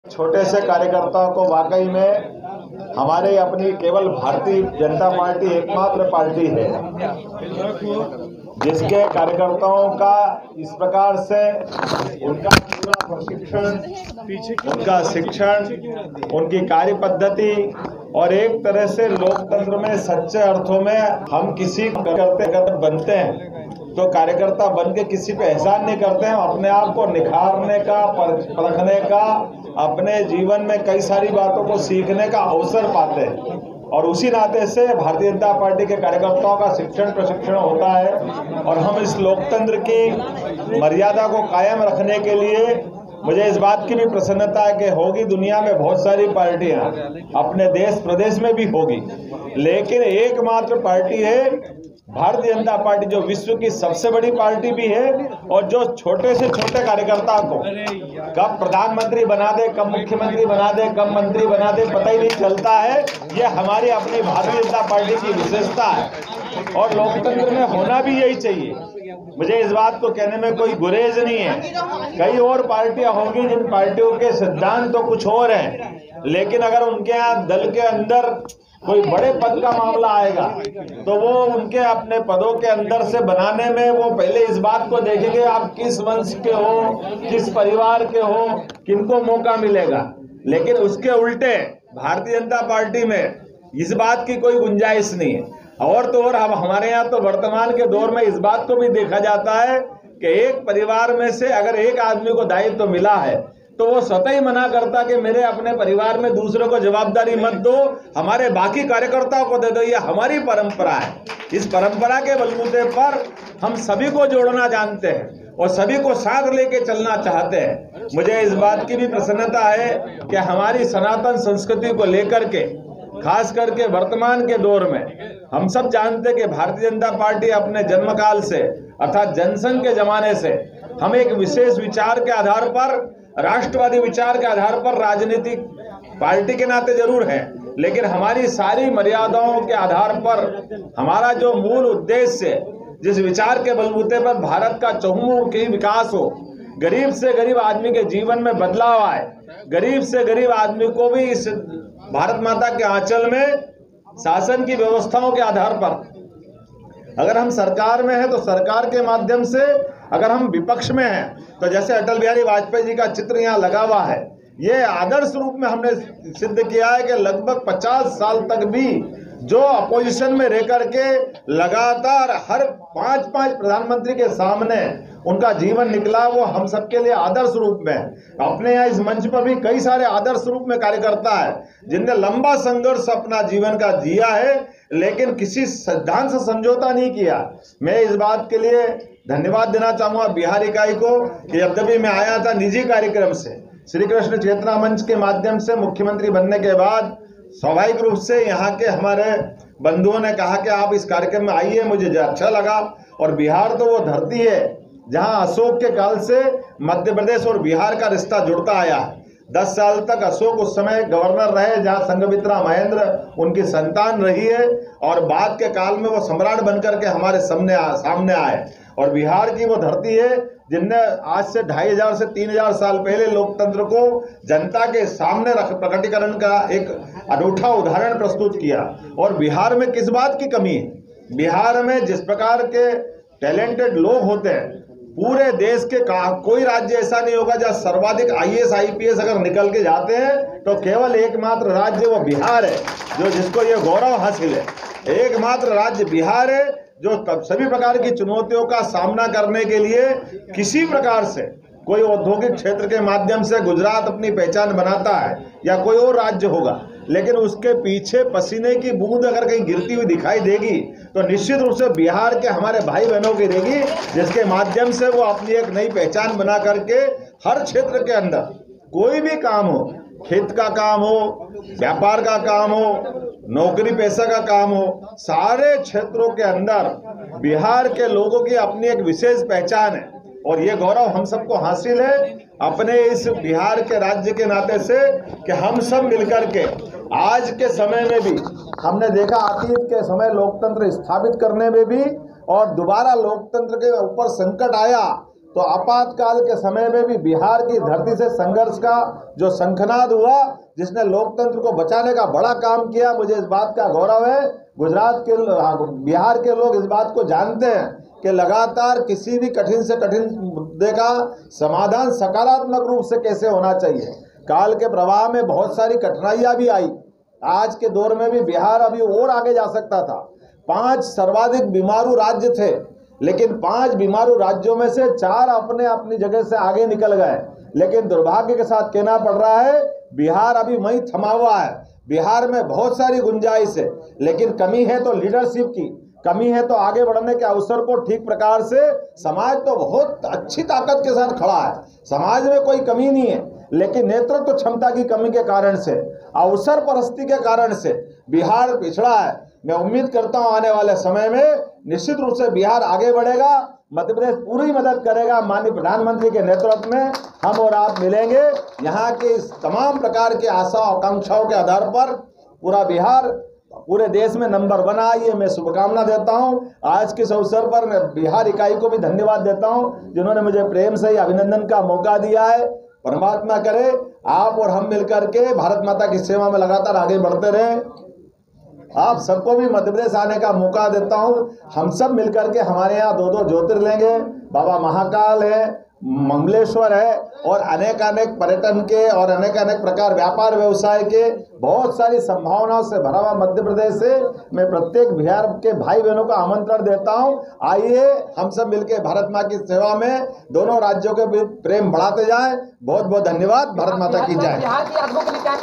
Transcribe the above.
छोटे से कार्यकर्ताओं को वाकई में हमारे अपनी केवल भारतीय जनता पार्टी एकमात्र पार्टी है जिसके कार्यकर्ताओं का इस प्रकार से उनका पूरा प्रशिक्षण, उनका शिक्षण, उनकी कार्य पद्धति और एक तरह से लोकतंत्र में सच्चे अर्थों में हम किसी कार्यकर्ता बनते हैं तो कार्यकर्ता बन के किसी पे एहसान नहीं करते हैं, अपने आप को निखारने का, परखने का, अपने जीवन में कई सारी बातों को सीखने का अवसर पाते हैं। और उसी नाते से भारतीय जनता पार्टी के कार्यकर्ताओं का शिक्षण प्रशिक्षण होता है और हम इस लोकतंत्र की मर्यादा को कायम रखने के लिए मुझे इस बात की भी प्रसन्नता है कि होगी दुनिया में बहुत सारी पार्टियां, अपने देश प्रदेश में भी होगी, लेकिन एकमात्र पार्टी है भारतीय जनता पार्टी जो विश्व की सबसे बड़ी पार्टी भी है और जो छोटे से छोटे कार्यकर्ता को कब प्रधानमंत्री बना दे, कब मुख्यमंत्री बना दे, कब मंत्री बना दे, पता ही नहीं चलता है। ये हमारी अपनी भारतीय जनता पार्टी की विशेषता है और लोकतंत्र में होना भी यही चाहिए। मुझे इस बात को कहने में कोई गुरेज नहीं है। कई और पार्टियां होंगी जिन पार्टियों के सिद्धांत तो कुछ और हैं, लेकिन अगर उनके यहाँ दल के अंदर कोई बड़े पद का मामला आएगा तो वो उनके अपने पदों के अंदर से बनाने में वो पहले इस बात को देखेंगे आप किस वंश के हो, किस परिवार के हो, किनको मौका मिलेगा। लेकिन उसके उल्टे भारतीय जनता पार्टी में इस बात की कोई गुंजाइश नहीं है। और तो और अब हमारे यहाँ तो वर्तमान के दौर में इस बात को भी देखा जाता है कि एक परिवार में से अगर एक आदमी को दायित्व तो मिला है तो वो स्वतः ही मना करता कि मेरे अपने परिवार में दूसरों को जवाबदारी मत दो, हमारे बाकी कार्यकर्ताओं को दे दो। ये हमारी परंपरा है। इस परंपरा के बलबूते पर हम सभी को जोड़ना जानते हैं और सभी को साथ लेके चलना चाहते हैं। मुझे इस बात की भी प्रसन्नता है कि हमारी सनातन संस्कृति को लेकर के खास करके वर्तमान के दौर में हम सब जानते हैं कि भारतीय जनता पार्टी अपने जन्मकाल से अर्थात जनसंघ के जमाने से हम एक विशेष विचार के आधार पर, राष्ट्रवादी विचार के आधार पर राजनीतिक पार्टी के नाते जरूर है, लेकिन हमारी सारी मर्यादाओं के आधार पर हमारा जो मूल उद्देश्य है, जिस विचार के बलबूते पर भारत का चहुमुखी विकास हो, गरीब से गरीब आदमी के जीवन में बदलाव आए, गरीब से गरीब आदमी को भी इस भारत माता के आंचल में शासन की व्यवस्थाओं के आधार पर, अगर हम सरकार में हैं तो सरकार के माध्यम से, अगर हम विपक्ष में हैं तो जैसे अटल बिहारी वाजपेयी जी का चित्र यहाँ लगा हुआ है, ये आदर्श रूप में हमने सिद्ध किया है कि लगभग 50 साल तक भी जो अपोजिशन में रह करके लगातार हर 5-5 प्रधानमंत्री के सामने उनका जीवन निकला, वो हम सबके लिए आदर्श रूप में। अपने यहाँ इस मंच पर भी कई सारे आदर्श रूप में कार्यकर्ता है जिनने लंबा संघर्ष अपना जीवन का जिया है, लेकिन किसी सिद्धांत से समझौता नहीं किया। मैं इस बात के लिए धन्यवाद देना चाहूंगा बिहार इकाई को कि जब भी मैं आया था निजी कार्यक्रम से, श्री कृष्ण चेतना मंच के माध्यम से मुख्यमंत्री बनने के बाद स्वाभाविक रूप से यहाँ के हमारे बंधुओं ने कहा कि आप इस कार्यक्रम में आइए, मुझे अच्छा लगा। और बिहार तो वो धरती है जहाँ अशोक के काल से मध्य प्रदेश और बिहार का रिश्ता जुड़ता आया है। 10 साल तक अशोक उस समय गवर्नर रहे, जहाँ संघमित्रा महेंद्र उनकी संतान रही है, और बाद के काल में वो सम्राट बनकर के हमारे सामने आए। और बिहार की वो धरती है जिनने आज से 2500 से 3000 साल पहले लोकतंत्र को जनता के सामने प्रकटीकरण का एक अनूठा उदाहरण प्रस्तुत किया। और बिहार में किस बात की कमी है? बिहार में जिस प्रकार के टैलेंटेड लोग होते हैं, पूरे देश के कोई राज्य ऐसा नहीं होगा जहाँ सर्वाधिक IAS IPS अगर निकल के जाते हैं तो केवल एकमात्र राज्य वो बिहार है जो जिसको ये गौरव हासिल है। एकमात्र राज्य बिहार है जो सभी प्रकार की चुनौतियों का सामना करने के लिए किसी प्रकार से, कोई औद्योगिक क्षेत्र के माध्यम से गुजरात अपनी पहचान बनाता है या कोई और राज्य होगा, लेकिन उसके पीछे पसीने की बूंद अगर कहीं गिरती हुई दिखाई देगी तो निश्चित रूप से बिहार के हमारे भाई बहनों की देगी, जिसके माध्यम से वो अपनी एक नई पहचान बना करके हर क्षेत्र के अंदर कोई भी काम हो, खेत का काम हो, व्यापार का काम हो, नौकरी पेशा का काम हो, सारे क्षेत्रों के अंदर बिहार के लोगों की अपनी एक विशेष पहचान है। और ये गौरव हम सबको हासिल है अपने इस बिहार के राज्य के नाते से कि हम सब मिलकर के आज के समय में भी हमने देखा, अतीत के समय लोकतंत्र स्थापित करने में भी और दोबारा लोकतंत्र के ऊपर संकट आया तो आपातकाल के समय में भी बिहार की धरती से संघर्ष का जो शंखनाद हुआ, जिसने लोकतंत्र को बचाने का बड़ा काम किया, मुझे इस बात का गौरव है। गुजरात के बिहार के लोग इस बात को जानते हैं कि लगातार किसी भी कठिन से कठिन मुद्दे का समाधान सकारात्मक रूप से कैसे होना चाहिए। काल के प्रवाह में बहुत सारी कठिनाइयां भी आई। आज के दौर में भी बिहार अभी और आगे जा सकता था। 5 सर्वाधिक बीमारू राज्य थे, लेकिन 5 बीमारू राज्यों में से 4 अपनी जगह से आगे निकल गए। लेकिन दुर्भाग्य के साथ कहना पड़ रहा है, बिहार अभी वहीं थमा हुआ है। बिहार में बहुत सारी गुंजाइश है, लेकिन कमी है तो लीडरशिप की, कमी है तो आगे बढ़ने के अवसर को ठीक प्रकार से। समाज तो बहुत अच्छी ताकत के साथ खड़ा है, समाज में कोई कमी नहीं है, लेकिन नेतृत्व क्षमता की कमी के कारण से, अवसर परस्ती के कारण से बिहार पिछड़ा है। मैं उम्मीद करता हूं आने वाले समय में निश्चित रूप से बिहार आगे बढ़ेगा। मध्य प्रदेश पूरी मदद करेगा। माननीय प्रधानमंत्री के नेतृत्व में हम और आप मिलेंगे। यहाँ के तमाम प्रकार के आशा आकांक्षाओं के आधार पर पूरा बिहार पूरे देश में नंबर 1 आइए, मैं शुभकामना देता हूं। आज के इस अवसर पर मैं बिहार इकाई को भी धन्यवाद देता हूं, जिन्होंने मुझे प्रेम से अभिनंदन का मौका दिया है। परमात्मा करे आप और हम मिलकर के भारत माता की सेवा में लगातार आगे बढ़ते रहें। आप सबको भी मध्य प्रदेश आने का मौका देता हूं। हम सब मिलकर के, हमारे यहाँ 2 ज्योतिर्लिंग है, बाबा महाकाल है, मंगलेश्वर है, और अनेक पर्यटन के और अनेक प्रकार व्यापार व्यवसाय के बहुत सारी संभावनाओं से भरा हुआ मध्य प्रदेश से मैं प्रत्येक बिहार के भाई बहनों को आमंत्रण देता हूं। आइए हम सब मिलकर भारत माँ की सेवा में दोनों राज्यों के प्रेम बढ़ाते जाएं। बहुत बहुत धन्यवाद। भारत माता की जय।